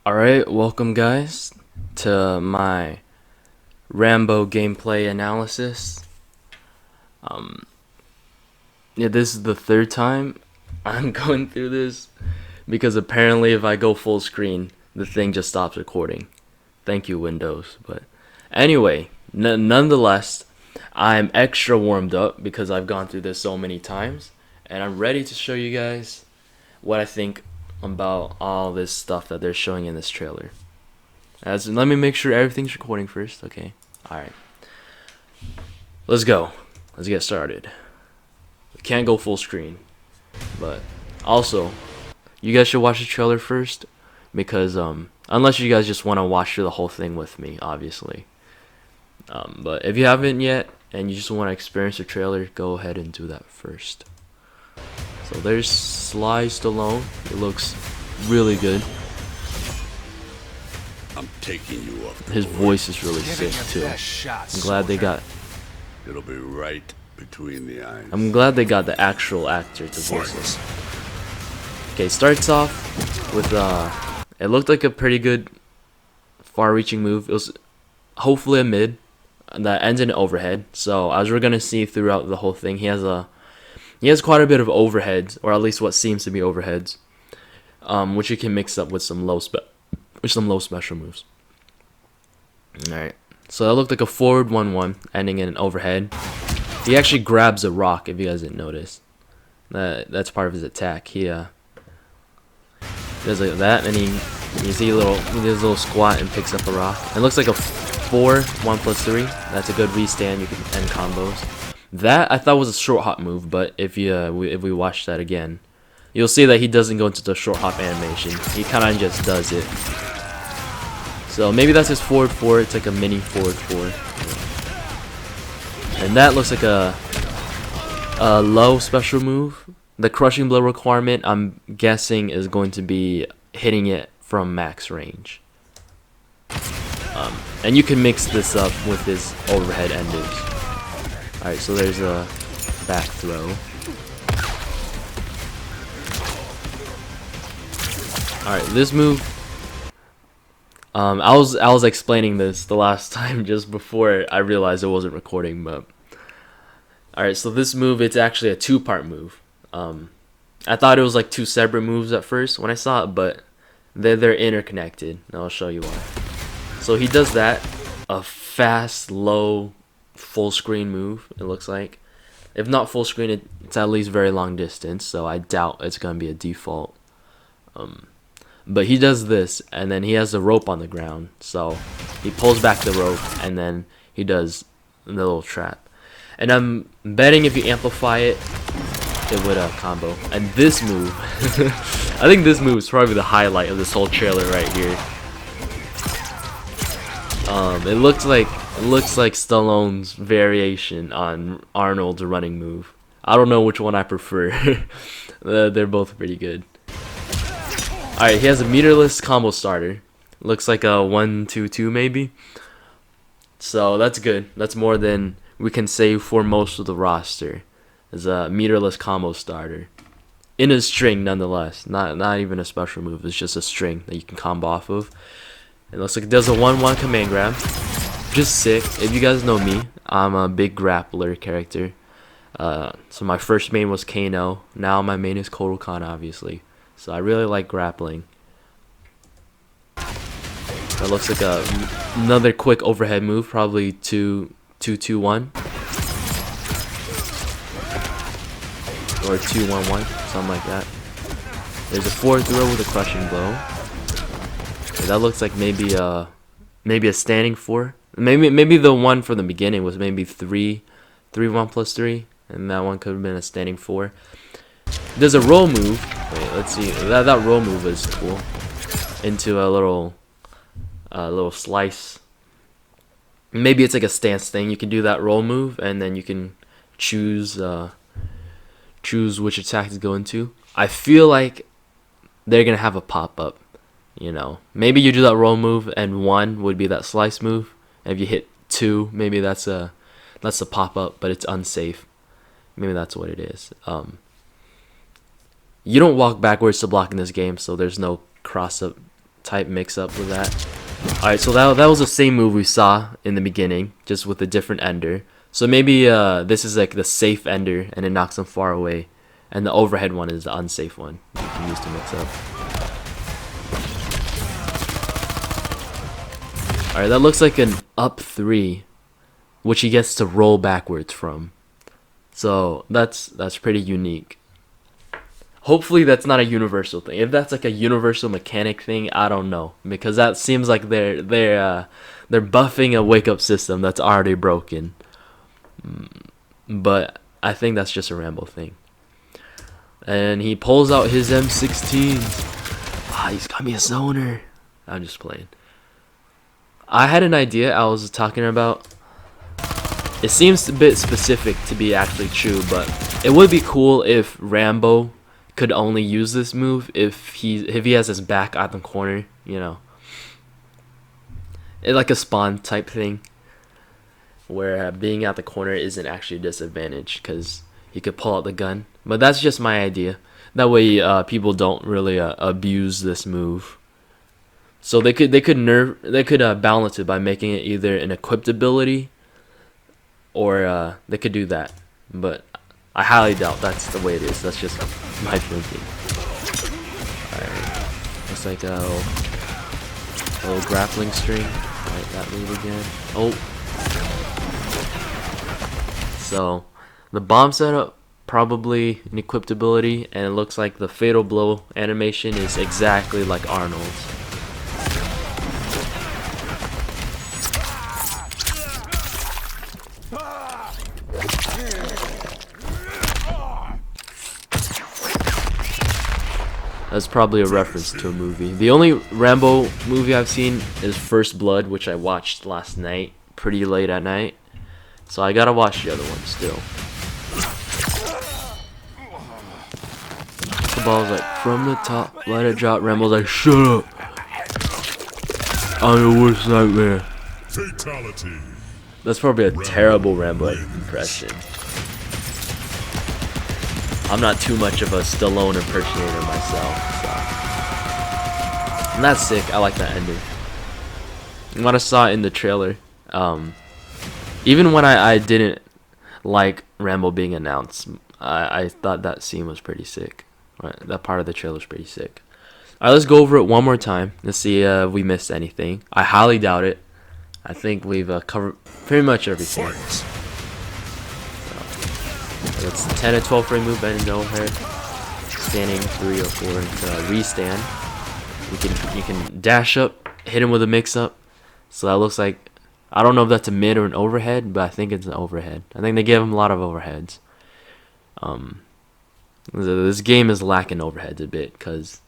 Alright, welcome guys to my Rambo gameplay analysis. Um, yeah, this is the third time I'm going through this because apparently if I go full screen, the thing just stops recording. Thank you, Windows. But anyway, nonetheless, I'm extra warmed up because I've gone through this so many times, and I'm ready to show you guys what I think about all this stuff that they're showing in this trailer. Let me make sure everything's recording first. Okay. Alright. Let's go. Let's get started. We can't go full screen. But also, you guys should watch the trailer first because unless you guys just want to watch through the whole thing with me, obviously. But if you haven't yet and you just want to experience the trailer, go ahead and do that first. So there's Sly Stallone. It looks really good. I'm taking you up. His voice is really sick too. I'm glad they got. It'll be right between the eyes. I'm glad they got the actual actor to voice this. Okay, starts off with it looked like a pretty good far-reaching move. It was hopefully a mid that ends in an overhead. So as we're gonna see throughout the whole thing, he has quite a bit of overheads, or at least what seems to be overheads, which you can mix up with some low special moves. All right, so that looked like a forward 1-1 ending in an overhead. He actually grabs a rock. If you guys didn't notice, that's part of his attack. He does like that, and you see he does a little squat and picks up a rock. It looks like a 4-1+3. That's a good restand. You can end combos. That I thought was a short hop move, but if we watch that again, you'll see that he doesn't go into the short hop animation. He kind of just does it. So maybe that's his forward 4. It's like a mini forward 4. And that looks like a low special move. The crushing blow requirement, I'm guessing, is going to be hitting it from max range. And you can mix this up with his overhead enders. Alright, so there's a back throw. Alright, this move, I was explaining this the last time just before I realized it wasn't recording, but alright, so this move, it's actually a two-part move. I thought it was like two separate moves at first when I saw it, but they're interconnected, and I'll show you why. So he does that, a fast, low, full screen move, it looks like. If not full screen, it's at least very long distance, so I doubt it's gonna be a default. But he does this, and then he has the rope on the ground, so he pulls back the rope, and then he does the little trap. And I'm betting if you amplify it, it would combo. And this move, I think this move is probably the highlight of this whole trailer right here. It looks like Stallone's variation on Arnold's running move. I don't know which one I prefer. They're both pretty good. Alright, he has a meterless combo starter. Looks like a 1-2-2 maybe. So that's good. That's more than we can say for most of the roster. Is a meterless combo starter. In a string nonetheless. Not even a special move. It's just a string that you can combo off of. It looks like it does a 1-1 command grab. Just sick. If you guys know me, I'm a big grappler character. So my first main was Kano. Now my main is Kotal Khan, obviously. So I really like grappling. That looks like another quick overhead move, probably 2-2-1 or 2-1-1, something like that. There's a forward throw with a crushing blow. Okay, that looks like maybe a standing 4. Maybe the one from the beginning was maybe 3-1+3, and that one could have been a standing 4. There's a roll move. Wait, let's see. That roll move is cool. Into a little slice. Maybe it's like a stance thing. You can do that roll move, and then you can choose which attack to go into. I feel like they're gonna have a pop up. You know, maybe you do that roll move, and 1 would be that slice move. And if you hit 2, maybe that's a pop up, but it's unsafe. Maybe that's what it is. You don't walk backwards to block in this game, so there's no cross up type mix up with that. Alright, so that was the same move we saw in the beginning, just with a different ender. So maybe this is like the safe ender, and it knocks him far away. And the overhead one is the unsafe one you can use to mix up. Alright, that looks like an up 3, which he gets to roll backwards from. So that's pretty unique. Hopefully that's not a universal thing. If that's like a universal mechanic thing, I don't know, because that seems like they're buffing a wake up system that's already broken. But I think that's just a Rambo thing. And he pulls out his M16s. Ah, he's got me a zoner. I'm just playing. I had an idea I was talking about. It seems a bit specific to be actually true, but it would be cool if Rambo could only use this move if he has his back at the corner, you know. It's like a spawn type thing, where being at the corner isn't actually a disadvantage because he could pull out the gun. But that's just my idea. That way, people don't really abuse this move. So they could balance it by making it either an equipped ability, or they could do that. But I highly doubt that's the way it is. That's just my thinking. Alright, looks like a little grappling string. Alright, that move again. Oh. So the bomb setup, probably an equipped ability, and it looks like the fatal blow animation is exactly like Arnold's. That's probably a reference to a movie. The only Rambo movie I've seen is First Blood, which I watched last night, pretty late at night. So I gotta watch the other one still. The ball's like, from the top, let it drop. Rambo's like, shut up. I'm your worst nightmare. Fatality. That's probably a terrible Rambo impression. I'm not too much of a Stallone impersonator myself, so. And that's sick. I like that ending. What I saw in the trailer, even when I didn't like Rambo being announced, I thought that scene was pretty sick. Right, that part of the trailer is pretty sick. Alright, let's go over it one more time. Let's see if we missed anything. I highly doubt it. I think we've covered pretty much everything. It's 10 and 12 frame move, bend and overhead, standing 3 or 4 into restand. You can dash up, hit him with a mix up. So that looks like, I don't know if that's a mid or an overhead, but I think it's an overhead. I think they give him a lot of overheads. This game is lacking overheads a bit because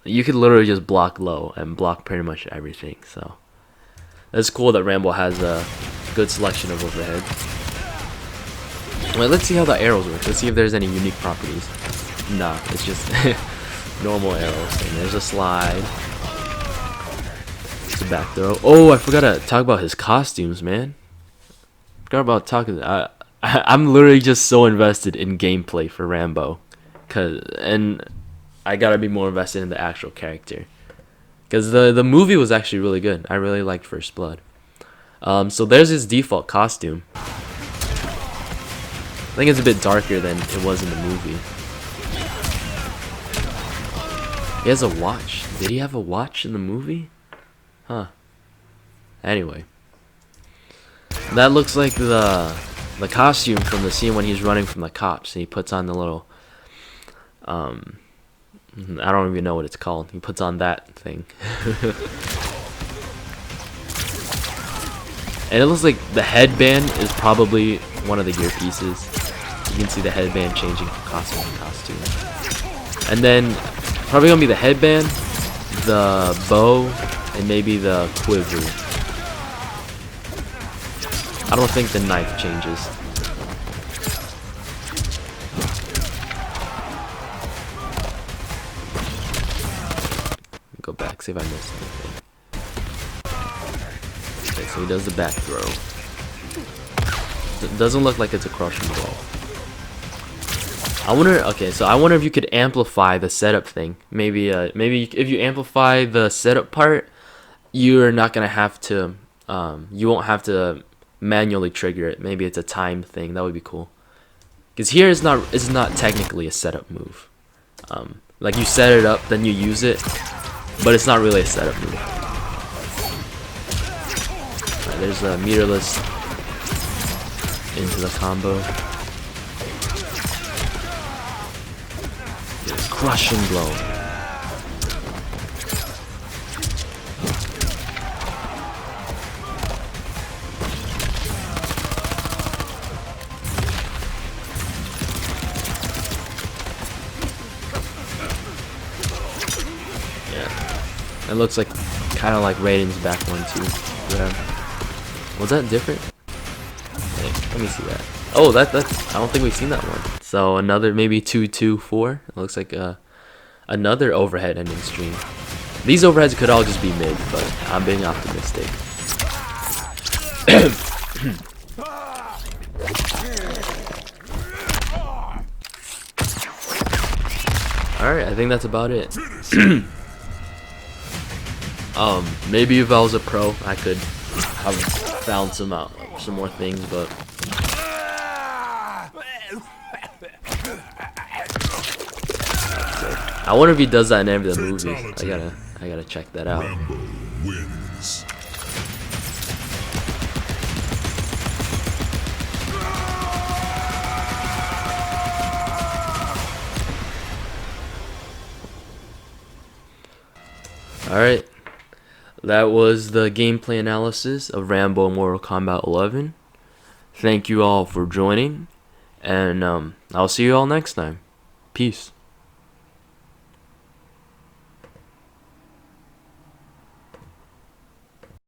you could literally just block low and block pretty much everything. So it's cool that Rambo has a good selection of overheads. Well, let's see how the arrows work. Let's see if there's any unique properties. Nah, it's just normal arrows. And there's a slide. It's a back throw. Oh, I forgot to talk about his costumes, man. Forgot about talking. I'm literally just so invested in gameplay for Rambo, and I gotta be more invested in the actual character. Cause the movie was actually really good. I really liked First Blood. So there's his default costume. I think it's a bit darker than it was in the movie. He has a watch. Did he have a watch in the movie? Huh. Anyway. That looks like the costume from the scene when he's running from the cops. And he puts on the little... I don't even know what it's called. He puts on that thing. And it looks like the headband is probably one of the gear pieces. You can see the headband changing from costume to costume. And then probably gonna be the headband, the bow, and maybe the quiver. I don't think the knife changes. Go back, see if I missed anything. Okay, so he does the back throw. It doesn't look like it's a crushing blow. I wonder. Okay, so I wonder if you could amplify the setup thing. Maybe if you amplify the setup part, you're not gonna have to. You won't have to manually trigger it. Maybe it's a time thing. That would be cool. Because here it's not technically a setup move. Like you set it up, then you use it, but it's not really a setup move. Alright, there's a meterless into the combo. It's crushing blow. Yeah, it looks like kind of like Raiden's back one too. Whatever. Was that different? Wait, let me see that. Oh, that's I don't think we've seen that one. So another maybe 2-2-4. It looks like another overhead ending stream. These overheads could all just be mid, but I'm being optimistic. Alright, I think that's about it. Maybe if I was a pro, I could have found some more things, but I wonder if he does that in every of the movies. I gotta check that out. Rambo wins. Alright, that was the gameplay analysis of Rambo Mortal Kombat 11. Thank you all for joining, and I'll see you all next time. Peace.